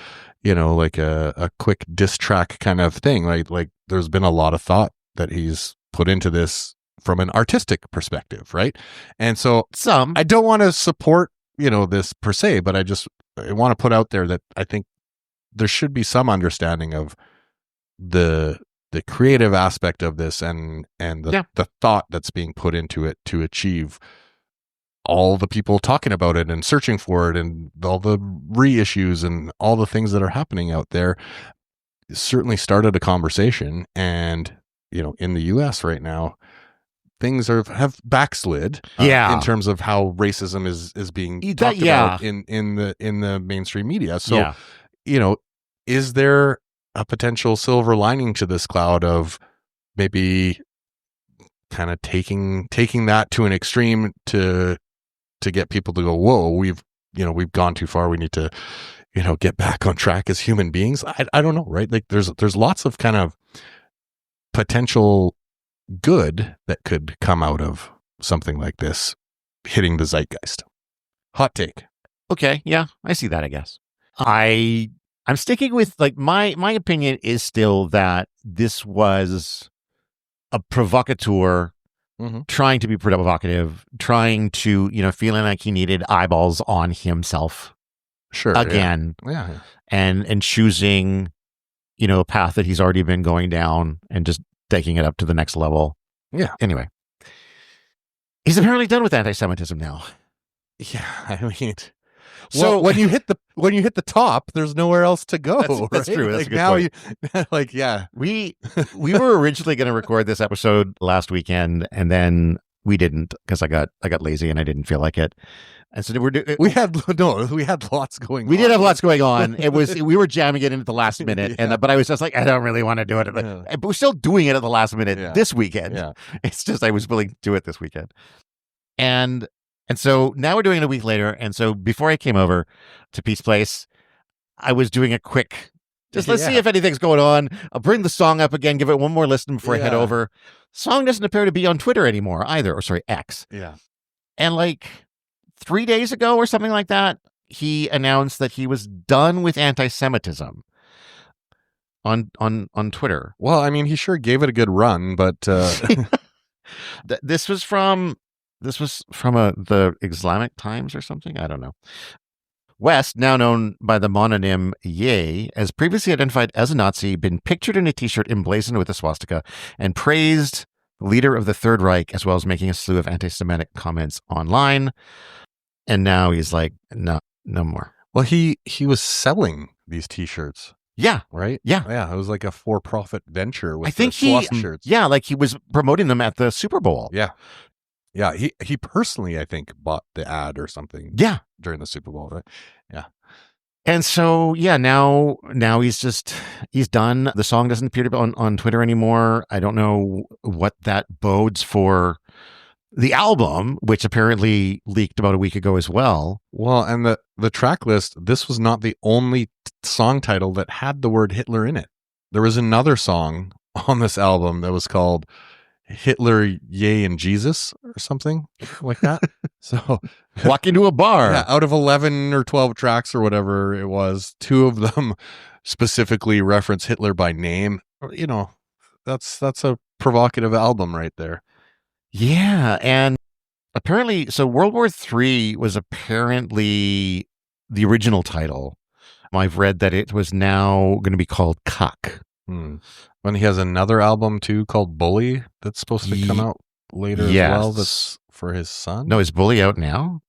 quick diss track kind of thing. Like there's been a lot of thought that he's put into this from an artistic perspective, right? And so I don't want to support this per se, but I want to put out there that I think there should be some understanding of the creative aspect of this and the thought that's being put into it to achieve all the people talking about it and searching for it and all the reissues and all the things that are happening out there. It certainly started a conversation. And, in the US right now, things have backslid in terms of how racism is being talked about in the mainstream media. So, is there a potential silver lining to this cloud of maybe kind of taking that to an extreme to get people to go, whoa, we've gone too far. We need to, get back on track as human beings. I don't know, right? Like there's lots of kind of potential good that could come out of something like this hitting the zeitgeist. Hot take. Okay. Yeah. I see that, I guess. I'm sticking with, like, my opinion is still that this was a provocateur trying to be provocative, trying to, feeling like he needed eyeballs on himself. Sure. Again. Yeah. And choosing, a path that he's already been going down and just taking it up to the next level. Yeah. Anyway. He's apparently done with anti-Semitism now. Yeah. I mean, so when you hit the top, there's nowhere else to go. That's right? true. That's like a good now point. Yeah. We were originally going to record this episode last weekend, and then we didn't because I got lazy and I didn't feel like it. And so we had lots going on. We did have lots going on. We were jamming it in at the last minute, but I was just like, I don't really want to do it. But we're still doing it at the last minute this weekend. Yeah. It's just I was willing to do it this weekend. And so now we're doing it a week later. And so before I came over to Pete's place, I was doing a quick, let's see if anything's going on. I'll bring the song up again, give it one more listen before I head over. Song doesn't appear to be on Twitter anymore either. Or sorry, X. Yeah. And like 3 days ago or something like that, he announced that he was done with anti-Semitism on Twitter. Well, I mean, he sure gave it a good run, but this was from the Islamic Times or something. I don't know. West, now known by the mononym Ye, as previously identified as a Nazi, been pictured in a T-shirt emblazoned with a swastika, and praised the leader of the Third Reich, as well as making a slew of anti-Semitic comments online. And now he's like, no more. Well, he was selling these T-shirts. Yeah. Right? Yeah. It was like a for-profit venture with I think the swastika shirts. Yeah, like he was promoting them at the Super Bowl. Yeah. Yeah, he personally, I think, bought the ad or something. Yeah. During the Super Bowl, right? Yeah. And so, now he's done. The song doesn't appear to be on Twitter anymore. I don't know what that bodes for the album, which apparently leaked about a week ago as well. Well, and the track list, this was not the only song title that had the word Hitler in it. There was another song on this album that was called Hitler, Yay, and Jesus or something like that. So walk into a bar. Yeah, out of 11 or 12 tracks or whatever it was, 2 of them specifically reference Hitler by name. That's a provocative album right there. Yeah, and apparently, so World War III was apparently the original title. I've read that it was now going to be called Cuck. When he has another album too called Bully that's supposed to come out later as well. That's for his son. No, is Bully out now?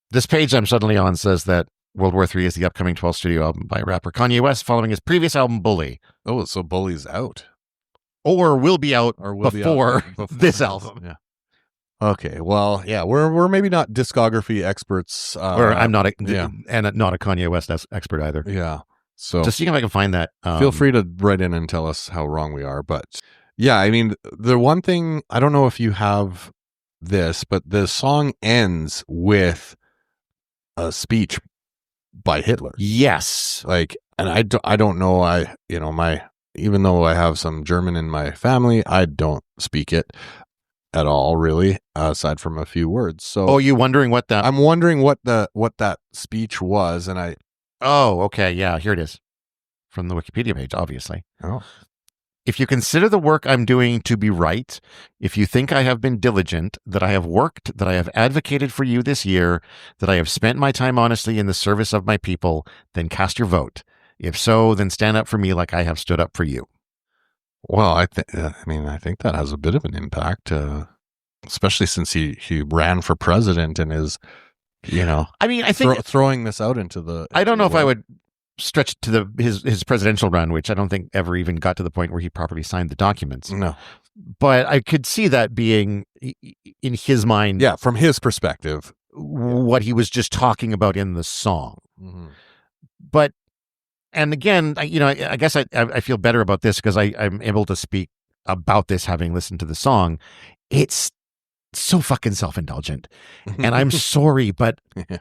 This page I'm suddenly on says that World War III is the upcoming 12th studio album by rapper Kanye West, following his previous album, Bully. Oh, so Bully's out. Or will be out before this album. Yeah. Okay, well, yeah, we're maybe not discography experts. Or I'm not and not a Kanye West expert either. Yeah. So just seeing if I can find that. Feel free to write in and tell us how wrong we are. But yeah, I mean, the one thing, I don't know if you have this, but the song ends with a speech by Hitler. Yes. Like, and I don't know, even though I have some German in my family, I don't speak it at all, really, aside from a few words. So, you wondering what that? I'm wondering what that speech was, and okay, yeah, here it is, from the Wikipedia page, obviously. Oh. If you consider the work I'm doing to be right, if you think I have been diligent, that I have worked, that I have advocated for you this year, that I have spent my time honestly in the service of my people, then cast your vote. If so, then stand up for me like I have stood up for you. Well, I think that has a bit of an impact, especially since he ran for president and is, I think throwing this out into the. I don't know if I would stretch to his presidential run, which I don't think ever even got to the point where he properly signed the documents. No, but I could see that being in his mind. Yeah, from his perspective, what he was just talking about in the song. Mm-hmm. But. And again, I guess I feel better about this because I'm able to speak about this having listened to the song. It's so fucking self-indulgent. And I'm sorry, but a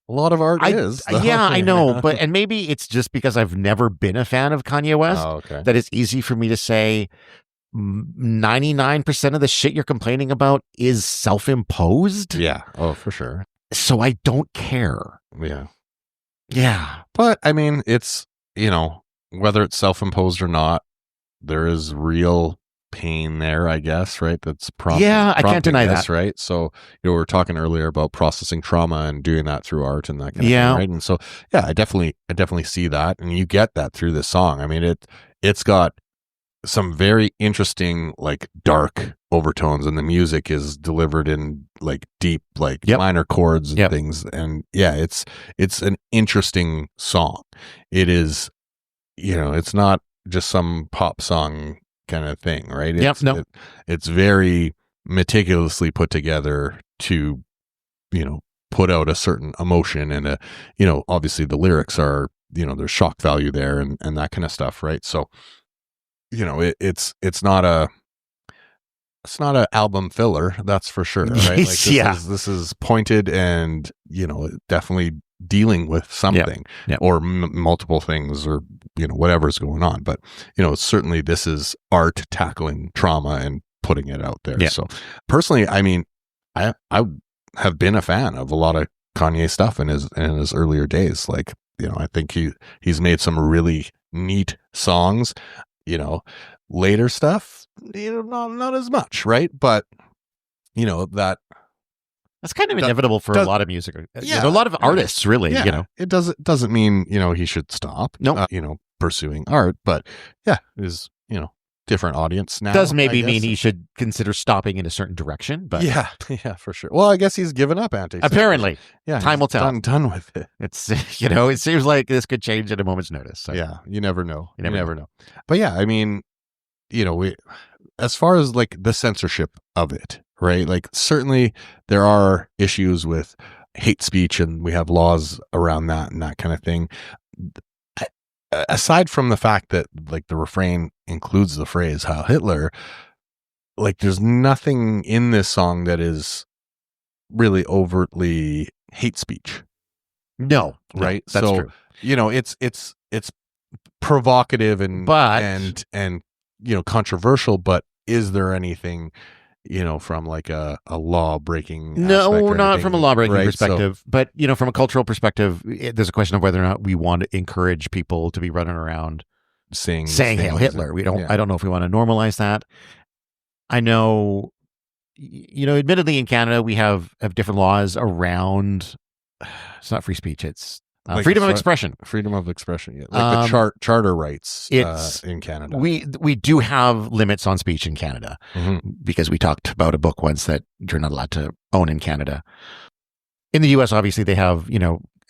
lot of art is. Yeah, I know. And maybe it's just because I've never been a fan of Kanye West that it's easy for me to say 99% of the shit you're complaining about is self-imposed. Yeah. Oh, for sure. So I don't care. Yeah. Yeah. But I mean, it's, whether it's self-imposed or not, there is real pain there, I guess, right? That's I can't deny that. Right. So, we were talking earlier about processing trauma and doing that through art and that kind of thing, right? And so, yeah, I definitely see that. And you get that through this song. I mean, it's got some very interesting, like, dark overtones, and the music is delivered in like deep, like minor chords and things. And yeah, it's an interesting song. It is, it's not just some pop song kind of thing, right? It's very meticulously put together to, put out a certain emotion and obviously the lyrics are, there's shock value there and that kind of stuff, right? So, it's not an album filler, that's for sure, right? Like this is pointed and definitely dealing with something or multiple things or whatever's going on. But certainly this is art tackling trauma and putting it out there. So personally, I mean, I have been a fan of a lot of Kanye stuff in his earlier days. Like I think he's made some really neat songs. Later stuff, not as much, right? But that's kind of inevitable for a lot of music. A lot of artists, really. It doesn't mean he should stop. No, pursuing art, but is different audience now. Does maybe mean he should consider stopping in a certain direction, but yeah, for sure. Well, I guess he's given up anti-Semitism. Apparently, time will tell. Done with it. It's it seems like this could change at a moment's notice. So. Yeah, you never know. You never know. But yeah, I mean, we as far as like the censorship of it, right? Like certainly there are issues with hate speech, and we have laws around that and that kind of thing. Aside from the fact that like the refrain includes the phrase Heil Hitler, like there's nothing in this song that is really overtly hate speech. No, right? That's true. It's provocative and controversial, but is there anything from like a law breaking? No, not from a law breaking perspective, but from a cultural perspective, there's a question of whether or not we want to encourage people to be running around saying Heil Hitler. We don't. I don't know if we want to normalize that. I know, admittedly in Canada we have different laws around. It's not free speech. It's like freedom of expression. Freedom of expression. Yeah. Like the charter rights in Canada. We do have limits on speech in Canada because we talked about a book once that you're not allowed to own in Canada. In the U.S., obviously, they have,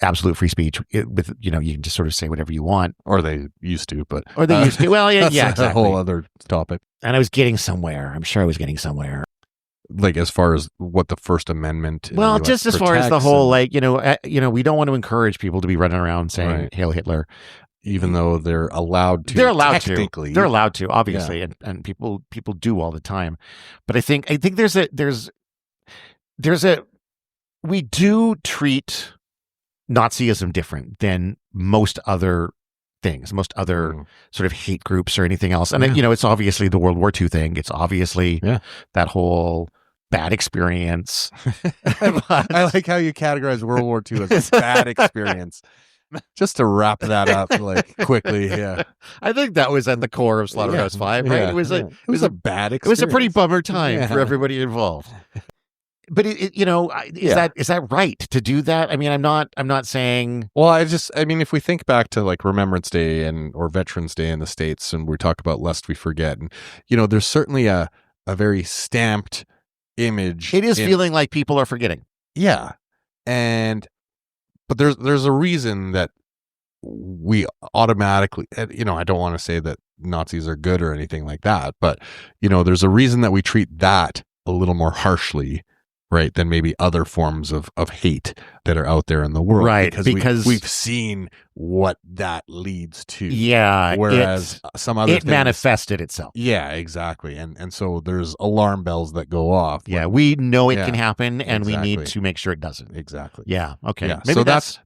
absolute free speech with, you can just sort of say whatever you want. Or they used to, but Or they used to. Well, yeah, that's exactly. a whole other topic. And I was getting somewhere. I'm sure I was getting somewhere. Like as far as what the First Amendment. Well, just as far as the whole, we don't want to encourage people to be running around saying Heil Hitler. Even though they're allowed to. They're allowed technically. to. They're allowed to, obviously, and people do all the time. But I think we do treat Nazism different than most other things, most other sort of hate groups or anything else. And it's obviously the World War II thing. It's obviously that whole bad experience. I like how you categorize World War II as a bad experience. Just to wrap that up quickly, I think that was at the core of Slaughterhouse-5, right? Yeah. It was a bad experience. It was a pretty bummer time for everybody involved. But is that right to do that? I mean, I'm not saying. Well, I mean, if we think back to like Remembrance Day or Veterans Day in the States, and we talk about lest we forget, and there's certainly a very stamped image. It is feeling like people are forgetting. Yeah, but there's a reason that we automatically, I don't want to say that Nazis are good or anything like that, but there's a reason that we treat that a little more harshly, right, than maybe other forms of hate that are out there in the world, right? Because we've seen what that leads to. Yeah, whereas some other things manifested itself. Yeah, exactly, and so there's alarm bells that go off. Yeah, we know it can happen, and we need to make sure it doesn't. Exactly. Yeah. Okay. Yeah. Maybe so that's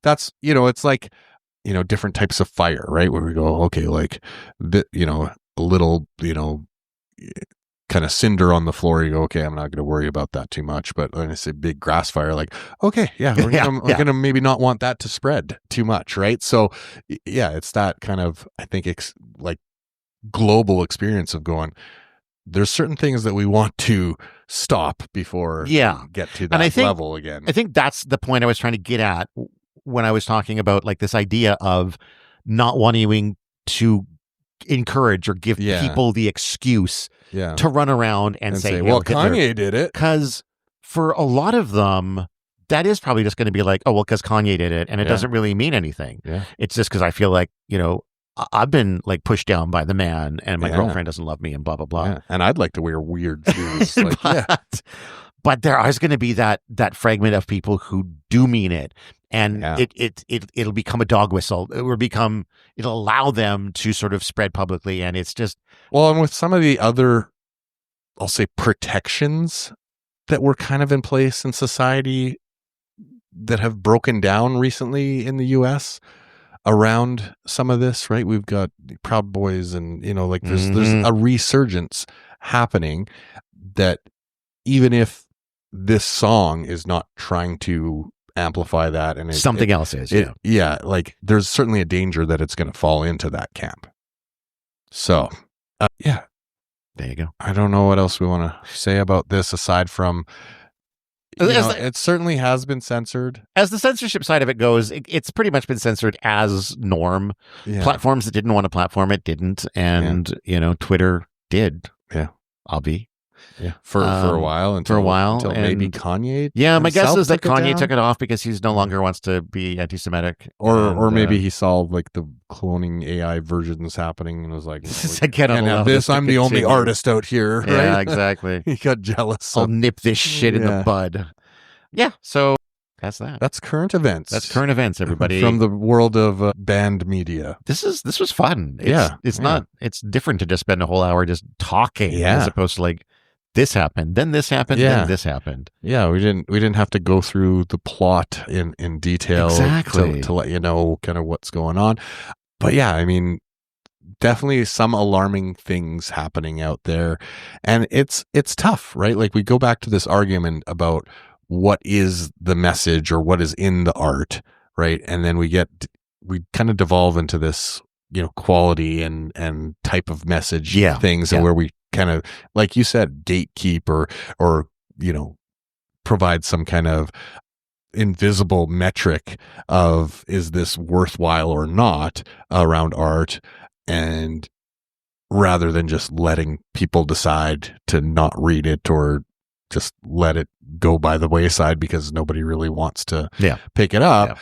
it's like different types of fire, right? Where we go, okay, like a little kind of cinder on the floor, you go, okay, I'm not going to worry about that too much. But when I say big grass fire, like, okay, we're going to maybe not want that to spread too much, right? So, it's that kind of, I think, like global experience of going, there's certain things that we want to stop before we get to that level again. I think that's the point I was trying to get at when I was talking about like this idea of not wanting to encourage or give people the excuse to run around and say, well, Kanye did it. Because for a lot of them, that is probably just going to be like, oh, well, because Kanye did it. And it doesn't really mean anything. Yeah. It's just because I feel like, I've been like pushed down by the man and my girlfriend doesn't love me and blah, blah, blah. Yeah. And I'd like to wear weird shoes. But there is going to be that fragment of people who do mean it. And it'll become a dog whistle. It'll allow them to sort of spread publicly. And it's just. Well, and with some of the other, I'll say, protections that were kind of in place in society that have broken down recently in the U.S. around some of this, right? We've got Proud Boys and, there's a resurgence happening that even if this song is not trying to amplify that and something else is like there's certainly a danger that it's going to fall into that camp. So there you go. I don't know what else we want to say about this aside from it certainly has been censored. As the censorship side of it goes, it's pretty much been censored as norm. Platforms that didn't want to platform it didn't, and Twitter did. Obvi. Yeah, for a while until maybe Kanye. Yeah, my guess is that Kanye took it off because he's no longer wants to be anti-Semitic, or maybe he saw like the cloning AI versions happening and was like, I can't allow this. I'm the only artist out here. Right? Yeah, exactly. He got jealous. I'll nip this shit in the bud. Yeah, so that's that. That's current events. That's current events, everybody, from the world of banned media. This was fun. It's not. It's different to just spend a whole hour just talking as opposed to like. This happened, then this happened, then this happened. Yeah, we didn't have to go through the plot in detail to let you know kind of what's going on. But yeah, I mean, definitely some alarming things happening out there. And it's tough, right? Like we go back to this argument about what is the message or what is in the art, right? And then we kind of devolve into this, quality and type of message things and where we kind of, like you said, gatekeep or provide some kind of invisible metric of is this worthwhile or not around art, and rather than just letting people decide to not read it or just let it go by the wayside because nobody really wants to pick it up.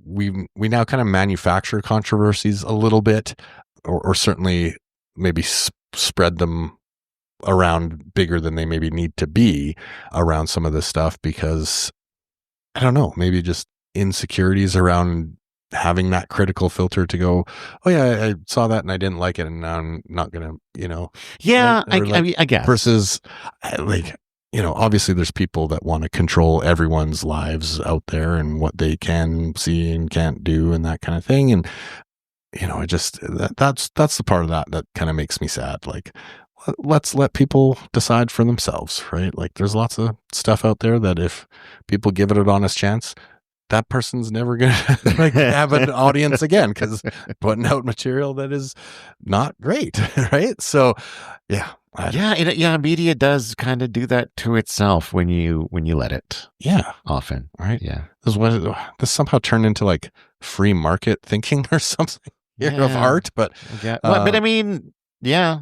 we now kind of manufacture controversies a little bit, or certainly maybe spread them around bigger than they maybe need to be around some of this stuff, because I don't know, maybe just insecurities around having that critical filter to go, oh yeah, I saw that and I didn't like it, and now I'm not gonna, Yeah, like, I guess. Versus, like, obviously there's people that want to control everyone's lives out there and what they can see and can't do and that kind of thing, and it just that's the part of that kind of makes me sad. Like, let's let people decide for themselves, right? Like, there's lots of stuff out there that if people give it an honest chance, that person's never gonna like have an audience again, because putting out material that is not great, right? So media does kind of do that to itself when you let it. Yeah, often, right? Yeah, this somehow turned into like free market thinking or something of art, but but I mean, yeah,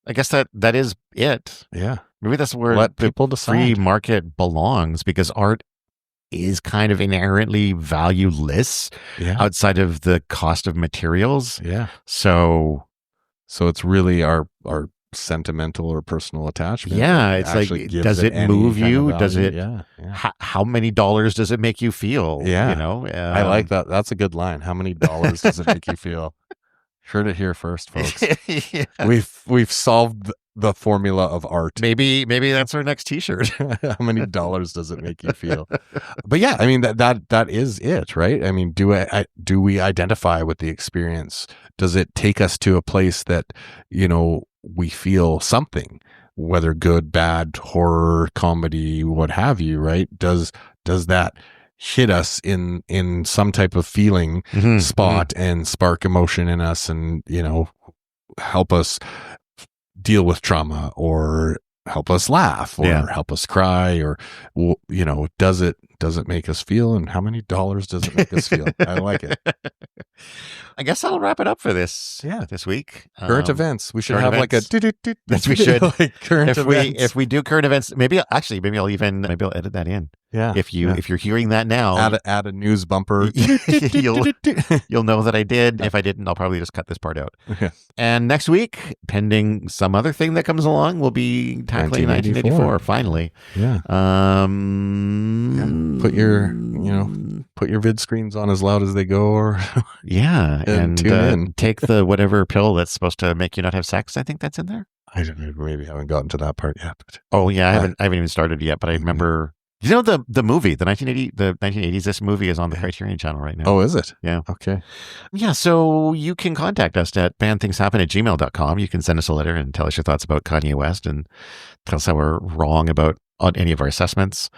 I guess that is it. Yeah, maybe that's where let people decide. Free market belongs, because art is kind of inherently valueless outside of the cost of materials. Yeah. So it's really our sentimental or personal attachment. Yeah, it's like, does it move you? Does it? Yeah. How many dollars does it make you feel? Yeah. I like that. That's a good line. How many dollars does it make you feel? Heard it here first, folks. Yeah. We've solved the formula of art. Maybe that's our next T-shirt. How many dollars does it make you feel? But yeah, I mean that is it, right? I mean, do we identify with the experience? Does it take us to a place that we feel something, whether good, bad, horror, comedy, what have you, right? Does that hit us in some type of feeling spot and spark emotion in us, and help us deal with trauma, or help us laugh, or help us cry, or does it make us feel, and how many dollars does it make us feel? I like it. I guess that'll wrap it up for this week. Current events. We should have events. like a Yes, we should. like current events. If we do current events, maybe I'll edit that in. Yeah. If you're hearing that now, add a news bumper. you'll know that I did. If I didn't, I'll probably just cut this part out. Yeah. And next week, pending some other thing that comes along, we'll be tackling 1984 finally. Yeah. Put your vid screens on as loud as they go, or and tune in. Take the whatever pill that's supposed to make you not have sex. I think that's in there. I maybe haven't gotten to that part yet. But, oh yeah, I haven't even started yet. But I remember. The movie, the 1980s, this movie is on the Criterion Channel right now. Oh, is it? Yeah. Okay. Yeah, so you can contact us at badthingshappen@gmail.com. You can send us a letter and tell us your thoughts about Kanye West, and tell us how we're wrong on any of our assessments.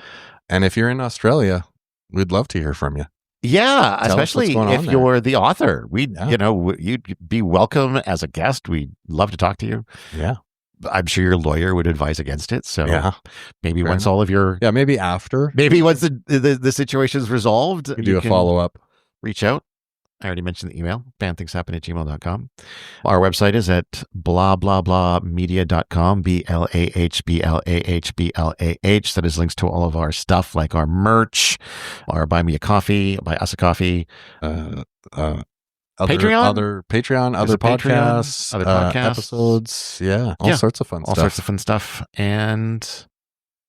And if you're in Australia, we'd love to hear from you. Yeah, especially if you're the author. You'd be welcome as a guest. We'd love to talk to you. Yeah. I'm sure your lawyer would advise against it. So maybe once all of your... Yeah, maybe after. Maybe once the situation's resolved, you do a follow-up. Reach out. I already mentioned the email, badthingshappen@gmail.com. Our website is at blahblahblahmedia.com, BLAHBLAHBLAH. That is links to all of our stuff, like our merch, our Buy Me a Coffee, Buy Us a Coffee, Patreon, other podcasts, episodes, all sorts of fun stuff. And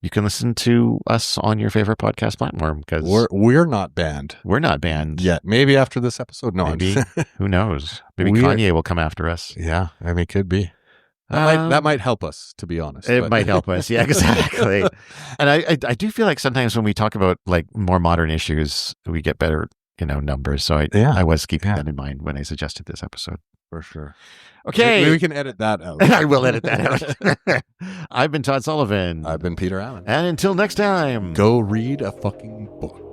you can listen to us on your favorite podcast platform, because we're not banned. We're not banned yet. Maybe after this episode, no. Maybe who knows? Maybe Kanye will come after us. Yeah, I mean, it could be. That might help us, to be honest. It might help us. Yeah, exactly. And I do feel like sometimes when we talk about like more modern issues, we get better numbers. So I was keeping that in mind when I suggested this episode. For sure. Okay. Maybe we can edit that out. I will edit that out. I've been Todd Sullivan. I've been Peter Allen. And until next time, go read a fucking book.